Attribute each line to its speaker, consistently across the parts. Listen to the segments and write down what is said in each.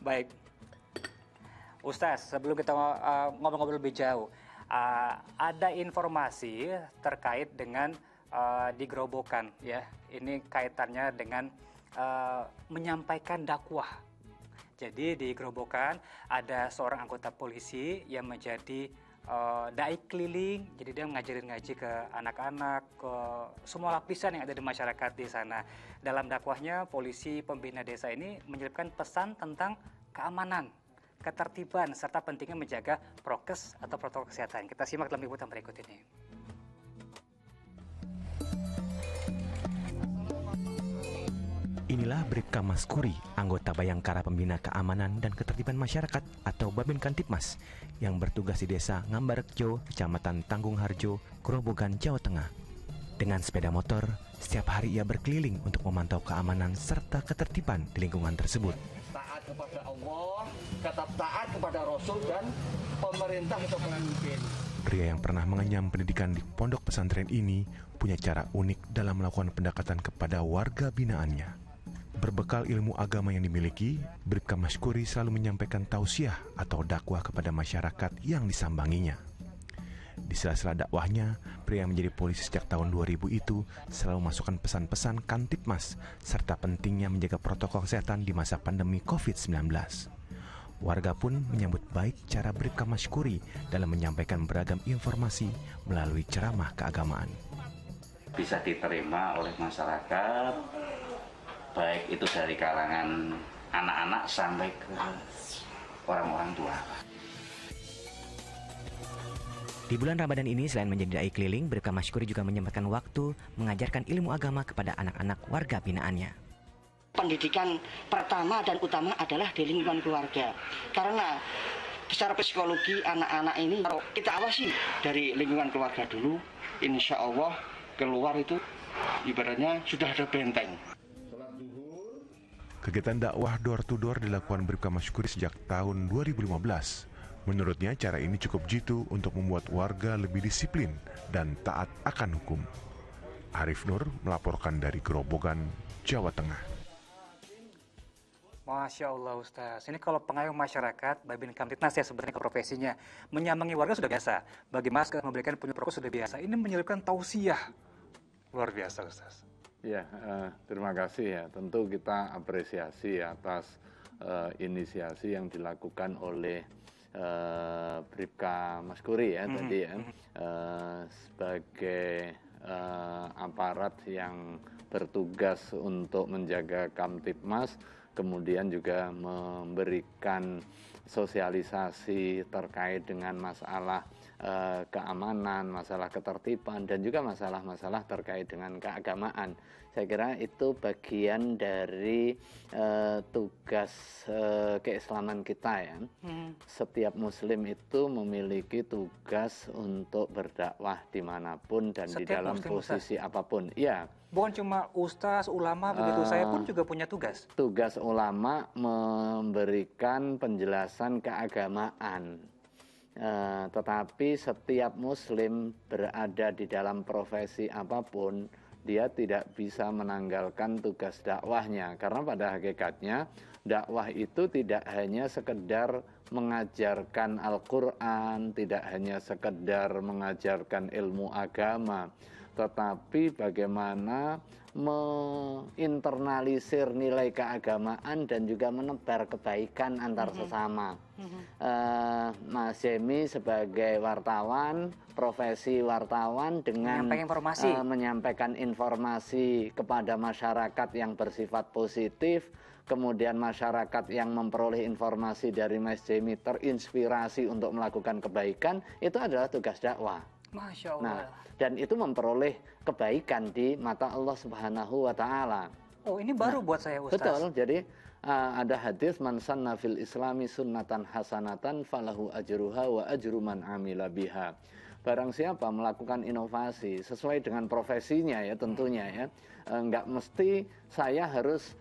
Speaker 1: Baik, Ustaz, sebelum kita ngobrol-ngobrol lebih jauh, ada informasi terkait dengan di Gerobokan, ya. Ini kaitannya dengan menyampaikan dakwah. Jadi di Gerobokan ada seorang anggota polisi yang menjadi dai keliling, jadi dia ngajarin ngaji ke anak-anak, ke semua lapisan yang ada di masyarakat di sana. Dalam dakwahnya, polisi pembina desa ini menyelipkan pesan tentang keamanan, ketertiban, serta pentingnya menjaga prokes atau protokol kesehatan. Kita simak dalam liputan berikut ini.
Speaker 2: Inilah Bribka Maskuri, anggota Bayangkara Pembina Keamanan dan Ketertiban Masyarakat atau Babin Kantipmas, yang bertugas di desa Ngambarekjo, Kecamatan Tanggung Harjo, Gerobogan, Jawa Tengah. Dengan sepeda motor, setiap hari ia berkeliling untuk memantau keamanan serta ketertiban di lingkungan tersebut.
Speaker 3: Taat kepada Allah, tetap taat kepada Rasul dan pemerintah atau pemimpin.
Speaker 4: Pria yang pernah mengenyam pendidikan di pondok pesantren ini punya cara unik dalam melakukan pendekatan kepada warga binaannya. Berbekal ilmu agama yang dimiliki, Bribka Maskuri selalu menyampaikan tausiah atau dakwah kepada masyarakat yang disambanginya. Di sela-sela dakwahnya, pria yang menjadi polisi sejak tahun 2000 itu selalu memasukkan pesan-pesan Kantipmas serta pentingnya menjaga protokol kesehatan di masa pandemi COVID-19. Warga pun menyambut baik cara Bribka Maskuri dalam menyampaikan beragam informasi melalui ceramah keagamaan.
Speaker 5: Bisa diterima oleh masyarakat, baik itu dari kalangan anak-anak sampai ke orang-orang tua.
Speaker 6: Di bulan Ramadan ini, selain menjadi dai keliling, Bribka Maskuri juga menyempatkan waktu mengajarkan ilmu agama kepada anak-anak warga binaannya.
Speaker 7: Pendidikan pertama dan utama adalah di lingkungan keluarga. Karena secara psikologi anak-anak ini kalau kita awasi dari lingkungan keluarga dulu, insya Allah keluar itu ibaratnya sudah ada benteng.
Speaker 4: Kegiatan dakwah door to door dilakukan Bribka Maskuri sejak tahun 2015. Menurutnya cara ini cukup jitu untuk membuat warga lebih disiplin dan taat akan hukum. Arif Nur melaporkan dari Gerobogan, Jawa Tengah.
Speaker 1: Masya Allah Ustaz, ini kalau pengayuh masyarakat, Babin Kamtipmas ya sebenarnya ke profesinya, menyambangi warga sudah biasa, bagi masker, memberikan penyuluh sudah biasa, ini menyelipkan tausiah, luar biasa Ustaz.
Speaker 8: Ya, terima kasih ya. Tentu kita apresiasi atas inisiasi yang dilakukan oleh Bribka Maskuri ya tadi ya, sebagai aparat yang bertugas untuk menjaga Kamtipmas, kemudian juga memberikan sosialisasi terkait dengan masalah keamanan, masalah ketertiban, dan juga masalah-masalah terkait dengan keagamaan. Saya kira itu bagian dari tugas keislaman kita ya. Setiap muslim itu memiliki tugas untuk berdakwah dimanapun dan di dalam posisi apapun. Ya.
Speaker 1: Bukan cuma ustaz, ulama begitu, saya pun juga punya tugas.
Speaker 8: Tugas ulama memberikan penjelasan keagamaan. Tetapi setiap muslim berada di dalam profesi apapun, dia tidak bisa menanggalkan tugas dakwahnya. Karena pada hakikatnya dakwah itu tidak hanya sekedar mengajarkan Al-Quran, tidak hanya sekedar mengajarkan ilmu agama, tetapi bagaimana menginternalisir nilai keagamaan dan juga menebar kebaikan antar sesama. Mas Jemi sebagai wartawan, profesi wartawan dengan menyampaikan informasi kepada masyarakat yang bersifat positif, kemudian masyarakat yang memperoleh informasi dari Mas Jemi terinspirasi untuk melakukan kebaikan, itu adalah tugas dakwah.
Speaker 1: Masya Allah.
Speaker 8: Nah, dan itu memperoleh kebaikan di mata Allah Subhanahu wa Ta'ala.
Speaker 1: Oh, ini baru buat saya Ustaz.
Speaker 8: Betul. Jadi ada hadis man sanna fil islami sunnatan hasanatan falahu ajruha wa ajru man amila biha. Barang siapa melakukan inovasi sesuai dengan profesinya ya tentunya ya, nggak mesti saya harus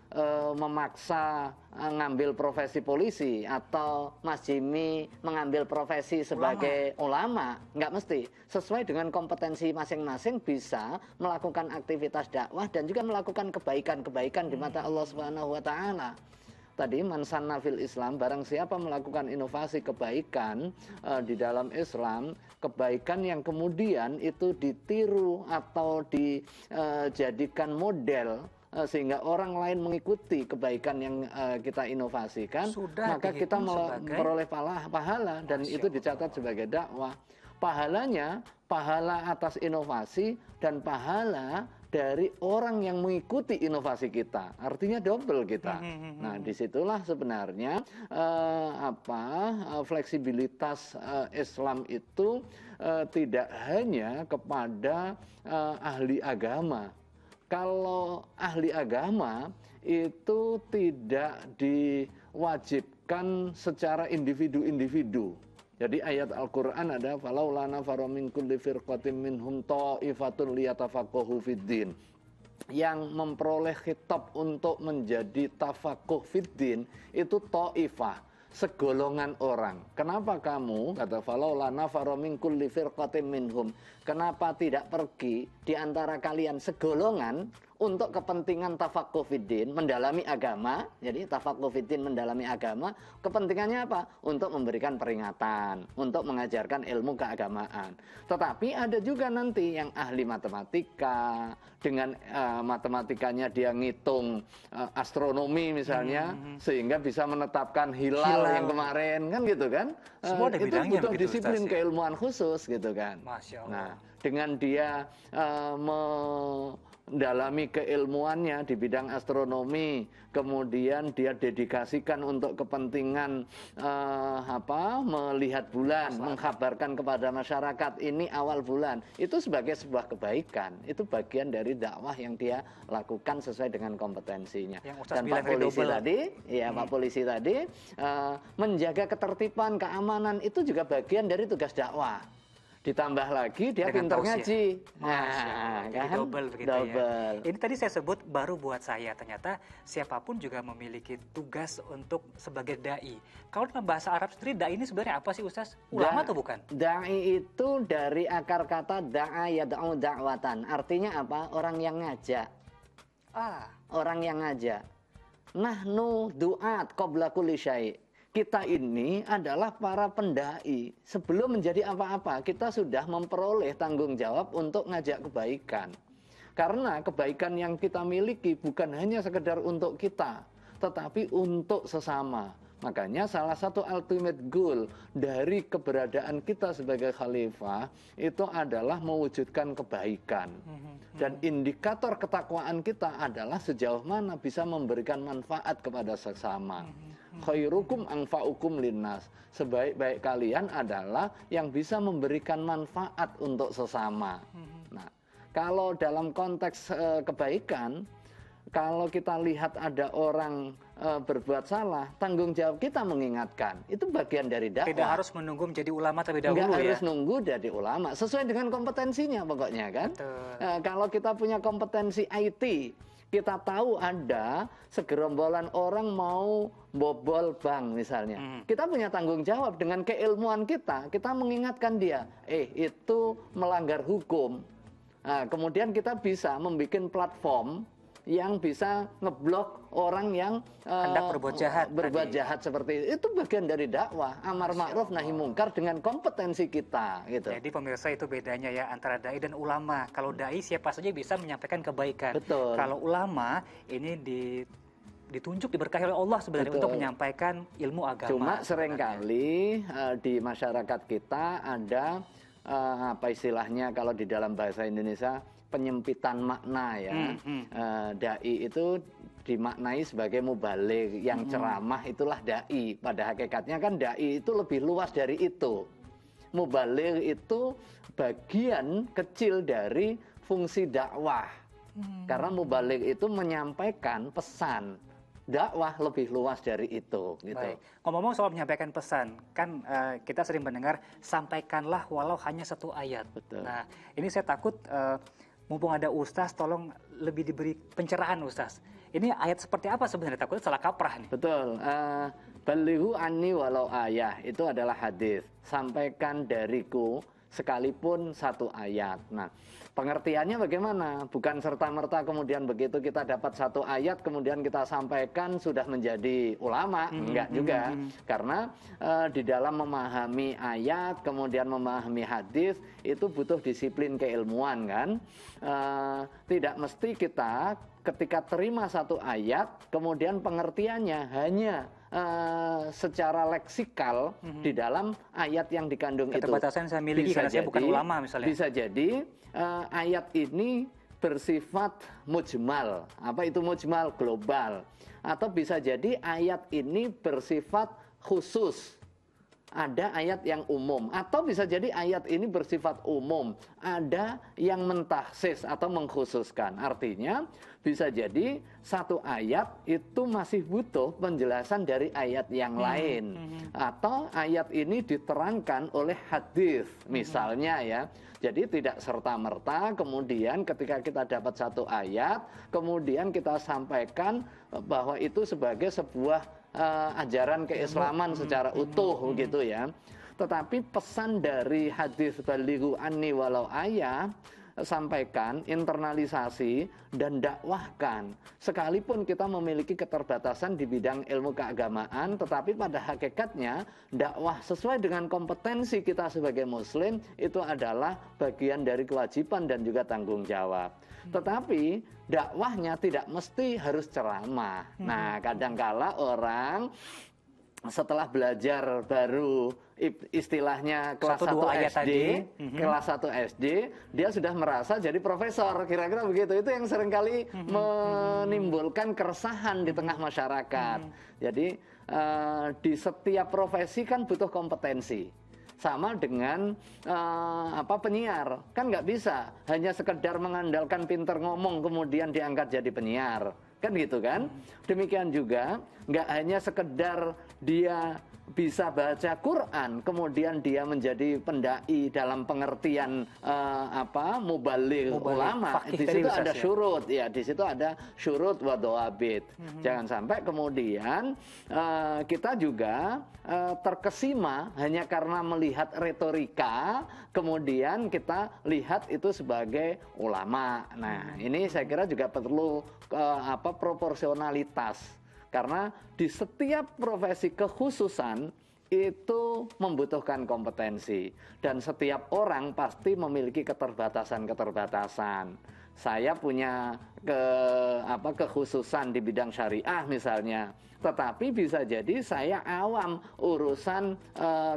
Speaker 8: memaksa ngambil profesi polisi atau Mas Jimmy mengambil profesi sebagai ulama, nggak mesti. Sesuai dengan kompetensi masing-masing bisa melakukan aktivitas dakwah dan juga melakukan kebaikan-kebaikan di mata Allah Subhanahu wa Ta'ala. tadi man sanna fil Islam, barang siapa melakukan inovasi kebaikan di dalam Islam, kebaikan yang kemudian itu ditiru atau dijadikan model sehingga orang lain mengikuti kebaikan yang kita inovasikan, maka kita memperoleh pahala dan itu dicatat sebagai dakwah. Pahalanya, pahala atas inovasi dan pahala dari orang yang mengikuti inovasi kita, artinya double kita. Nah, disitulah sebenarnya fleksibilitas Islam itu tidak hanya kepada ahli agama. Kalau ahli agama itu tidak diwajibkan secara individu-individu. Jadi ayat Al-Qur'an ada falaula nafara min kulli firqatin minhum ta'ifatun liyatafaqahu fiddin. Yang memperoleh khitab untuk menjadi tafaqquh fiddin itu ta'ifah, segolongan orang. Kenapa kamu, kata falaula nafara min kulli firqatin minhum, kenapa tidak pergi di antara kalian segolongan untuk kepentingan tafaqquh fiddin, mendalami agama. Jadi tafaqquh fiddin, mendalami agama, kepentingannya apa? Untuk memberikan peringatan, untuk mengajarkan ilmu keagamaan. Tetapi ada juga nanti yang ahli matematika, dengan matematikanya dia ngitung astronomi misalnya, sehingga bisa menetapkan hilal yang kemarin, kan gitu kan?
Speaker 1: Semua ada
Speaker 8: itu
Speaker 1: bidangnya
Speaker 8: butuh
Speaker 1: begitu,
Speaker 8: disiplin
Speaker 1: Ustaz, ya?
Speaker 8: keilmuan khusus gitu kan.
Speaker 1: Masya Allah.
Speaker 8: Nah, dengan dia mendalami keilmuannya di bidang astronomi, kemudian dia dedikasikan untuk kepentingan melihat bulan, mengkabarkan kepada masyarakat ini awal bulan, itu sebagai sebuah kebaikan, itu bagian dari dakwah yang dia lakukan sesuai dengan kompetensinya. Dan Pak Polisi tadi, Pak Polisi tadi menjaga ketertiban, keamanan itu juga bagian dari tugas dakwah. Ditambah lagi dia pintar ngaji.
Speaker 1: Nah, kan? Double begitu
Speaker 8: double.
Speaker 1: Ya. Ini tadi saya sebut baru buat saya. Ternyata siapapun juga memiliki tugas untuk sebagai dai. Kalau dalam bahasa Arab sendiri, dai ini sebenarnya apa sih, Ustaz? Ulama atau bukan?
Speaker 8: Dai itu dari akar kata da'a yad'u da'watan. Artinya apa? Orang yang ngajak. Orang yang ngajak. Nahnu du'at qabla kulli syai'. Kita ini adalah para pendai. Sebelum menjadi apa-apa, kita sudah memperoleh tanggung jawab untuk ngajak kebaikan. Karena kebaikan yang kita miliki bukan hanya sekedar untuk kita, tetapi untuk sesama. Makanya salah satu ultimate goal dari keberadaan kita sebagai khalifah itu adalah mewujudkan kebaikan. Dan indikator ketakwaan kita adalah sejauh mana bisa memberikan manfaat kepada sesama. Khairukum anfa'ukum linnas. Sebaik-baik kalian adalah yang bisa memberikan manfaat untuk sesama. Nah, kalau dalam konteks kebaikan, kalau kita lihat ada orang berbuat salah, tanggung jawab kita mengingatkan. Itu bagian dari dakwah.
Speaker 1: Tidak harus menunggu menjadi ulama terlebih dahulu.
Speaker 8: Nggak harus nunggu jadi ulama, sesuai dengan kompetensinya pokoknya kan. Kalau kita punya kompetensi IT, kita tahu ada segerombolan orang mau bobol bank misalnya. Kita punya tanggung jawab dengan keilmuan kita mengingatkan dia, itu melanggar hukum. Nah, kemudian kita bisa membuat platform yang bisa ngeblok orang yang
Speaker 1: hendak berbuat jahat
Speaker 8: seperti itu bagian dari dakwah, amar ma'ruf nahi mungkar dengan kompetensi kita gitu.
Speaker 1: Jadi pemirsa, itu bedanya ya antara dai dan ulama. Kalau dai siapa saja bisa menyampaikan kebaikan.
Speaker 8: Betul.
Speaker 1: Kalau ulama ini ditunjuk, diberkahi oleh Allah sebenarnya untuk menyampaikan ilmu agama.
Speaker 8: Cuma seringkali di masyarakat kita ada apa istilahnya kalau di dalam bahasa Indonesia, penyempitan makna ya. Dai itu dimaknai sebagai mubaligh, yang ceramah itulah dai. Pada hakikatnya kan dai itu lebih luas dari itu. Mubaligh itu bagian kecil dari fungsi dakwah. Karena mubaligh itu menyampaikan pesan. Dakwah lebih luas dari itu gitu.
Speaker 1: Baik. Ngomong-ngomong soal menyampaikan pesan, kan kita sering mendengar sampaikanlah walau hanya satu ayat.
Speaker 8: Betul.
Speaker 1: Nah, ini saya takut mumpung ada Ustaz, tolong lebih diberi pencerahan Ustaz. Ini ayat seperti apa sebenarnya? Takutnya salah kaprah nih.
Speaker 8: Betul. Balighu anni walau ayah, itu adalah hadis. Sampaikan dariku sekalipun satu ayat. Nah, pengertiannya bagaimana? Bukan serta-merta kemudian begitu kita dapat satu ayat kemudian kita sampaikan sudah menjadi ulama, enggak juga. Karena di dalam memahami ayat, kemudian memahami hadis itu butuh disiplin keilmuan kan. Tidak mesti kita ketika terima satu ayat kemudian pengertiannya hanya secara leksikal di dalam ayat yang dikandung itu.
Speaker 1: Keterbatasan saya miliki karena saya bukan ulama misalnya.
Speaker 8: Bisa jadi ayat ini bersifat mujmal. Apa itu mujmal? Global. Atau bisa jadi ayat ini bersifat khusus. Ada ayat yang umum, atau bisa jadi ayat ini bersifat umum, ada yang mentahsis atau mengkhususkan. Artinya bisa jadi satu ayat itu masih butuh penjelasan dari ayat yang lain, atau ayat ini diterangkan oleh hadis misalnya ya. Jadi tidak serta-merta kemudian ketika kita dapat satu ayat kemudian kita sampaikan bahwa itu sebagai sebuah ajaran keislaman secara utuh gitu ya. Tetapi pesan dari hadis balighu anni walau ayah, sampaikan, internalisasi dan dakwahkan. Sekalipun kita memiliki keterbatasan di bidang ilmu keagamaan, tetapi pada hakikatnya dakwah sesuai dengan kompetensi kita sebagai muslim itu adalah bagian dari kewajiban dan juga tanggung jawab. Tetapi dakwahnya tidak mesti harus ceramah. Nah, kadangkala orang setelah belajar baru istilahnya kelas 1 SD, kelas 1 SD, dia sudah merasa jadi profesor, kira-kira begitu. Itu yang seringkali menimbulkan keresahan di tengah masyarakat. Jadi di setiap profesi kan butuh kompetensi. Sama dengan penyiar, kan nggak bisa hanya sekedar mengandalkan pinter ngomong kemudian diangkat jadi penyiar, kan gitu kan. Demikian juga nggak hanya sekedar dia bisa baca Quran kemudian dia menjadi pendai dalam pengertian mubaligh ulama. Di situ ada syurut ya, di situ ada syurut wa dhawabit. Jangan sampai kemudian kita juga terkesima hanya karena melihat retorika kemudian kita lihat itu sebagai ulama. Nah, ini saya kira juga perlu proporsionalitas. Karena di setiap profesi kekhususan itu membutuhkan kompetensi dan setiap orang pasti memiliki keterbatasan-keterbatasan. Saya punya kekhususan di bidang syariah misalnya, tetapi bisa jadi saya awam urusan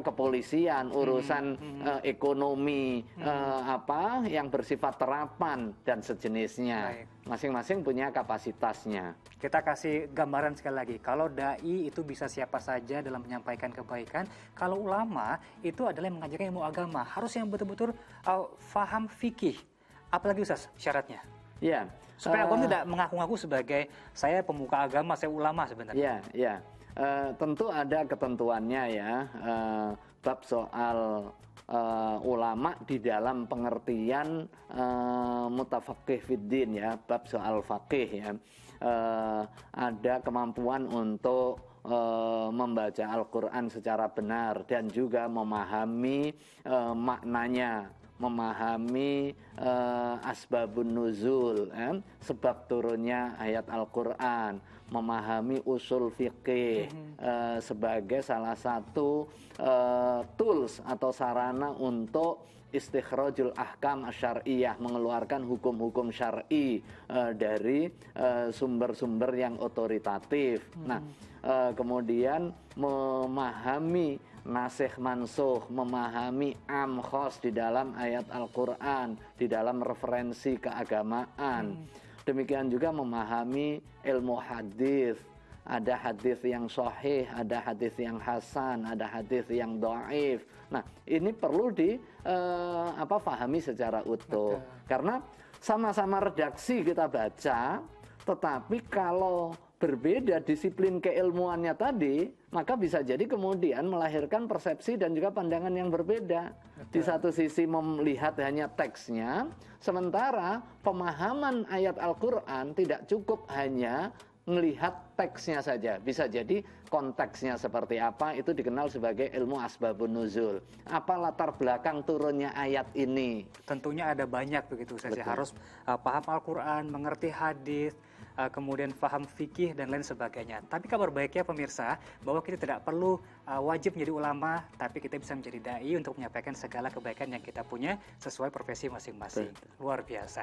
Speaker 8: kepolisian, urusan ekonomi, yang bersifat terapan dan sejenisnya. Masing-masing punya kapasitasnya.
Speaker 1: Kita kasih gambaran sekali lagi. Kalau dai itu bisa siapa saja dalam menyampaikan kebaikan. Kalau ulama itu adalah yang mengajarkan ilmu agama. Harus yang betul-betul faham fikih. Apalagi Ustaz syaratnya?
Speaker 8: Ya.
Speaker 1: Supaya aku tidak mengaku-ngaku sebagai saya pemuka agama, saya ulama sebenarnya.
Speaker 8: Ya. Tentu ada ketentuannya ya. Bab soal ulama di dalam pengertian mutafaqih fiddin ya, bab soal faqih ya. Ada kemampuan untuk membaca Al-Quran secara benar dan juga memahami maknanya, memahami asbabun nuzul, sebab turunnya ayat Al-Quran, memahami usul fikih sebagai salah satu tools atau sarana untuk istikhrajul ahkam asyariyah, mengeluarkan hukum-hukum syar'i dari sumber-sumber yang otoritatif. Nah, kemudian memahami nasikh mansukh, memahami am khos di dalam ayat Al-Quran, di dalam referensi keagamaan. Demikian juga memahami ilmu hadis. Ada hadis yang sahih, ada hadis yang hasan, ada hadis yang dhaif. Nah, ini perlu dipahami secara utuh. Karena sama-sama redaksi kita baca, tetapi kalau berbeda disiplin keilmuannya tadi, maka bisa jadi kemudian melahirkan persepsi dan juga pandangan yang berbeda. Di satu sisi melihat hanya teksnya, sementara pemahaman ayat Al-Quran tidak cukup hanya melihat teksnya saja. Bisa jadi konteksnya seperti apa, itu dikenal sebagai ilmu asbabun nuzul. Apa latar belakang turunnya ayat ini?
Speaker 1: Tentunya ada banyak begitu Ustaz.
Speaker 8: Betul.
Speaker 1: Harus paham Al-Quran, mengerti hadis, kemudian paham fikih dan lain sebagainya. Tapi kabar baiknya pemirsa, bahwa kita tidak perlu wajib menjadi ulama, tapi kita bisa menjadi dai untuk menyampaikan segala kebaikan yang kita punya sesuai profesi masing-masing. Luar biasa.